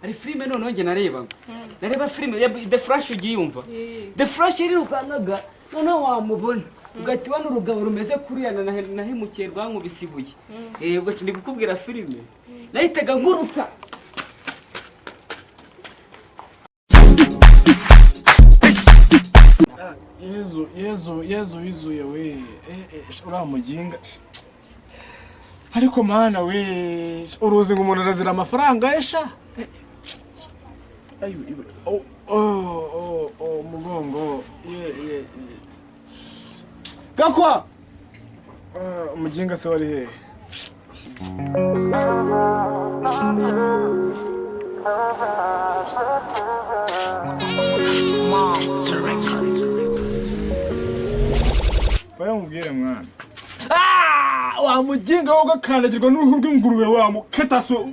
ari filime noneho njye nareba filime ya The Flash ugiye yumva The Flash yirukankaga noneho wamubona ugahita ubona urugabo rumeze kuriya nahemukiye rwankubise ibuye ubwo ndi gukubwira filime nahitaga nguruka Yezu wizuye we uriya muginga ariko mana we uruzi ngo umuntu arazira amafaranga esha mugongo gakwa umuginga se wari he Monster Records bayamubwire mwana wa muginga wo gakandagirwa n'uruhu rw'ingurube wa muketaso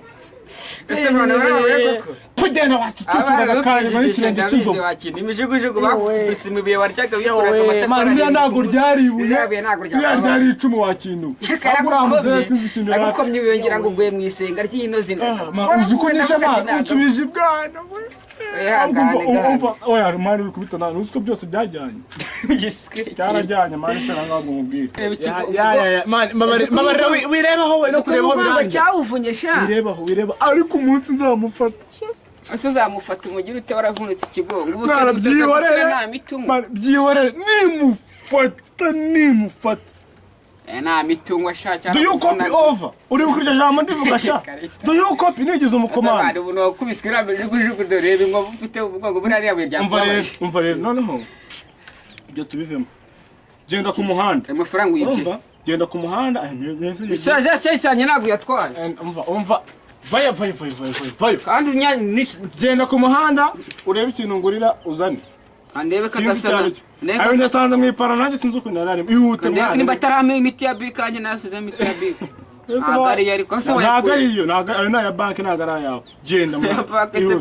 ese none warawe koko pugenda wacucuga gakandagirwa n'ikirenge cy'inzovu imijugujugu bakubise imibuye waryaga wikuraga amatafari mara ntago ryaribuye ryari icumu wa kintu karamukomye agukomye wiyongera ngo uguye mu isenga ry'ino zina uzi ko nisha mwana utubije ibwana oya mari kubita na usko byose byajyanye cyarajyanye mari cyara ngago mubwire mama wirebaho we no kurebaho biranga cyawuvunyesha wireba ariko umunsi nzamufata ase uzamufata umugira ute waravunitse ikigongo ubu nta mitungo byihorere nimufata nta mitungo ashaka do you copy over uri ukurya jambo ndivuga sha do you copy nigize umukomanda abandi buno kubiswe rambe jugujugu dorebe ngo ufite ubwongo burariya bwe umva rero noneho ibyo tubivemo genda ku muhanda amafaranga uyibye genda ku muhanda sanye ntabwo yatwaye umva vaya kandi genda ku muhanda urebe ikintu ngurira uzane andebe kadasana ayo ndasanze mu ipara nanjye sinzi uko narari ihute mwana nimba tarame imiti ya bika kanje nasize imiti ya bika agari yari koso nagariyo ayo na ya banki nagara yawe genda mwana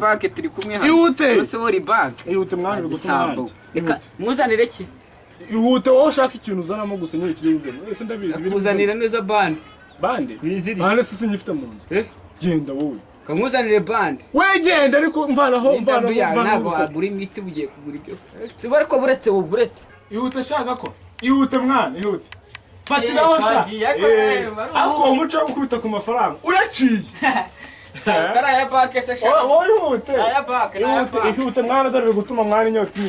banki turi kumwe hano ihute koso wori banki ihute mwana gutuma reka muzanire ki ihute wowe ushaka ikintu uzanamo gusa nyine kiri buve ese ndabizi kuzanira neza bande niziri bande sisi nyifite mu nzu genda wowe kamuzanire bande wegenda ariko mvanaho ntago wagura imiti bugiye kugura ibyo sibari ko buretse ihute shaka ko ihute mwana ihute fatiraho sha ako umuco wo gukubita ku mafaranga uraciye kara ya banke se sha wowe ihute ya banke ihute mwana dore gutuma mwana inyota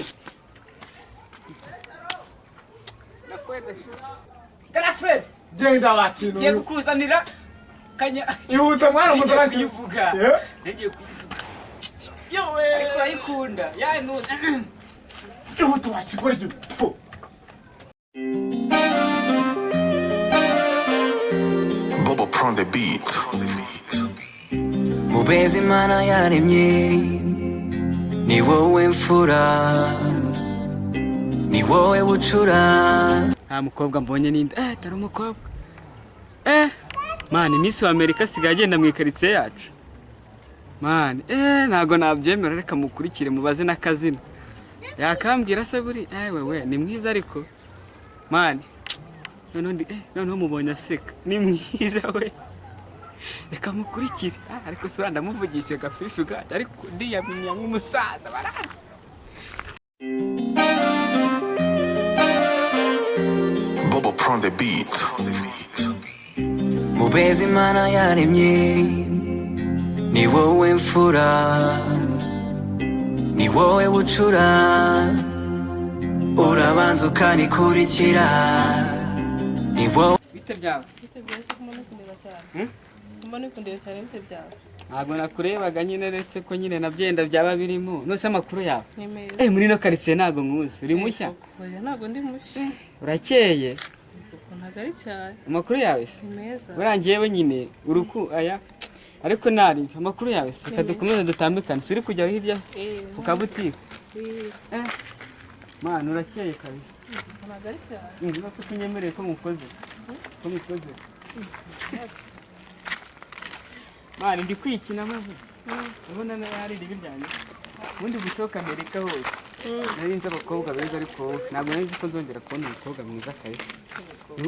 nakwenda kara Fred genda wakintu giye kukuzanira kanya ihute mwana mudara kivuga ngiye kuyivuga yowe ariko ayikunda yanu ihute wakikora igipo Bobo prend the beat mubezi mana yaremye ni wowe mfura ni wowe bucura nta mukobwa mbonye n'inda tari umukobwa man Miss wa Amerika sigaye agenda mu ikaritsiye yacu man ntago nabyemera reka mukurikire mubaze n'akazina yakambwira se buri wewe ni mwiza ariko man noneho mubonye aseka ni mwiza we reka mukurikire ariko se ndamuvugisha gafifi gata ariko ndiyamenya nk'umusaza barazi Bobo prend the beat mubezi mana yaremye ni wowe mfura ni wowe bucura urabanza ukanikurikira ni wowe bite byawe ntabwo nakurebaga nyine uretse ko nyine nabyenda byaba birimo nose amakuru yawe muri no karitsiye ntabwo nkuzi uri mushya ntabwo ndi mushya urakeye ntabwo ari cyane amakuru yawe se ni meza urangiye we nyine aya ariko nari amakuru yawe se reka dukomeze dutambikane uri kujya hirya ku kabutike man urakeye kabisa ntabwo ari cyane nose kunyemereye ko mukoze man ndi kwikina maze ubona na hari ribi ryanye ubundi gutoka Amerika hose nari nzi abakobwa beza ariko ntabwo nzi ko nzongera kubona umukobwa mwiza kabisa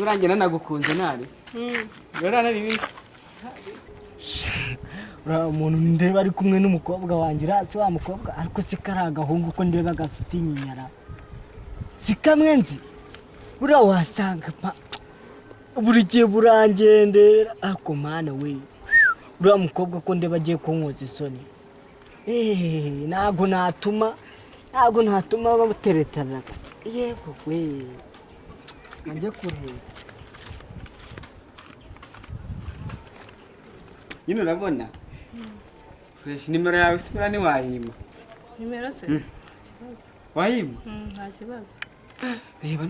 urangira nagukunze nari rero nari uriya umuntu ndeba ari kumwe n'umukobwa wanjye urasi wa mukobwa ariko se kari agahungu ko ndeba gafite inyinyara si kamwe nzi buriya wasanga buri gihe burangendera ariko mana we uriya mukobwa ko ndeba agiye kunkoza isoni ntabwo natuma bamuteretana yego we najya kureba nyine urabona nimero yawe sibura ntiwayima. nimero se nta kibazo Wayima? nta kibazo. Reba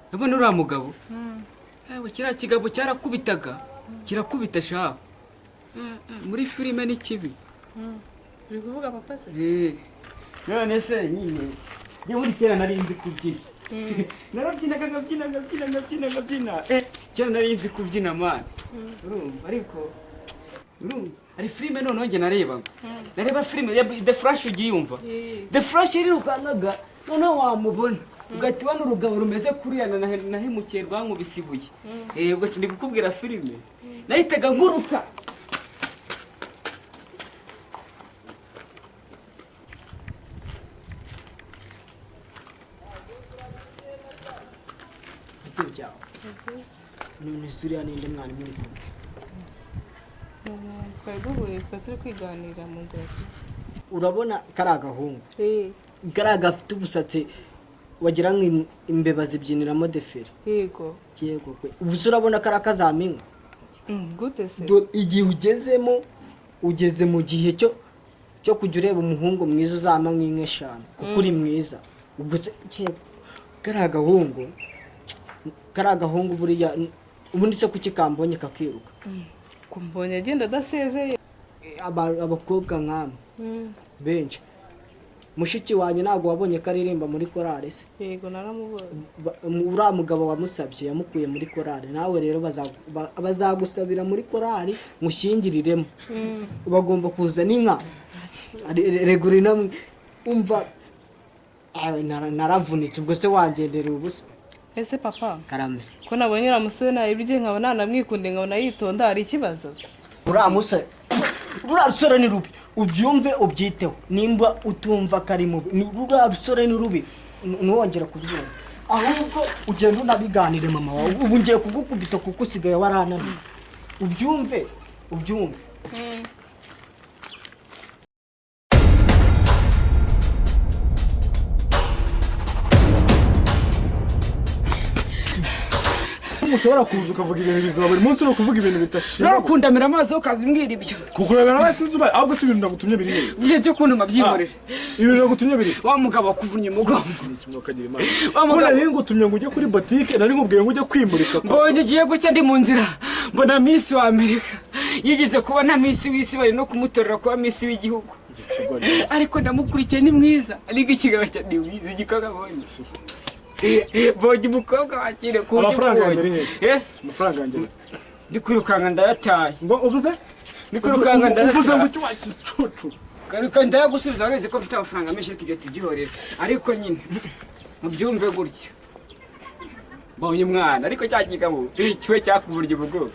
urabona uriya mugabo yewe kiriya kigabo cyarakubitaga kirakubita shaho muri filime ni kibi. uri kuvuga papa se? none se nyine njye muri kera nari nzi kubyina narabyinaga ngabyina kera nari nzi kubyina mani urumva ariko ari filime noneho njye nareba filime ya The Flash ugiye yumva The Flash yirukankaga noneho wamubona ugahita ubona urugabo rumeze kuriya nahemukiye rwankubise ibuye ubwo ndi kukubwira filime nahitaga nguruka. none suriya ninde mwana muri kumwe twari duhuye twari turi kwiganira mu nzira. urabona kari agahungu kari gafite ubusatsi wagira nk'imbeba zibyiniramo defere. yego kwe ubu urabona kari akazaminywa gute se? igihe ugeze mu gihe cyo kujya ureba umuhungu mwiza uzama nk'inka eshanu kuko uri mwiza ubwo kari agahungu buriya ubundi se kuki kambonye kakiruka kumbonye agenda adasezeye. abakobwa nk'amwe benshi mushiki wanjye ntabwo wabonye ko aririmba muri korari se? yego naramubonye. uriya mugabo wamusabye yamukuye muri korari nawe rero bazagusabira muri korari mushyingiriremo bagomba kuzana inka regura inamwe umva naravunitse ubwo se wangenderera ubusa. ese papa karame ko nabonye uriya musore nayibye nkabona nanamwikunde nkabona yitonda hari ikibazo? uriya rusore ni rubi ubyumve ubyiteho nimba utumva kari mubi uriya rusore ni rubi ntiwongera kubyumva ahubwo ugenda unabiganire mama wawe ubu ngiye kugukubita kuko usigaye warananiwe ubyumve. mushobora kuza ukavuga ibintu bizima buri munsi uri kuvuga ibintu bidashira. Narakundamira amazi ukaza umbwira ibyo. Kukureba nawe sinzi ubaye ahubwo si ibintu nagutumye biri hehe. Bije byo kuntu byihorera. Ibintu nagutumye biri. Wa mugabo akuvunnye umugongo. Kimwe kagira imana. Wa mugabo nari ngutumye ngo ujye kuri boutique nari nkubwiye ngo ujye kwimurika. Mbonye giye gucya ndi mu nzira. Mbona Miss wa Amerika. Yigize kuba na Miss w'isi bari no kumutorera kuba Miss w'igihugu. Ariko ndamukurikiye ni mwiza. Ariko ikigabo cya ndi mwiza igikoga bonye. Bogi mukobwa wakire ku amafaranga yanjye amafaranga yanjye ndi kwirukanga ndayataye ngo uvuze ndi kwirukanga ndayataye uvuze ngo cyuwacucu karuka ndagusubiza wareze ko mfite amafaranga menshi kibyo tugihorera ariko nyine mubyumve gutya bonye mwana ariko cyakigamo kiwe cyakuburyo ubugoko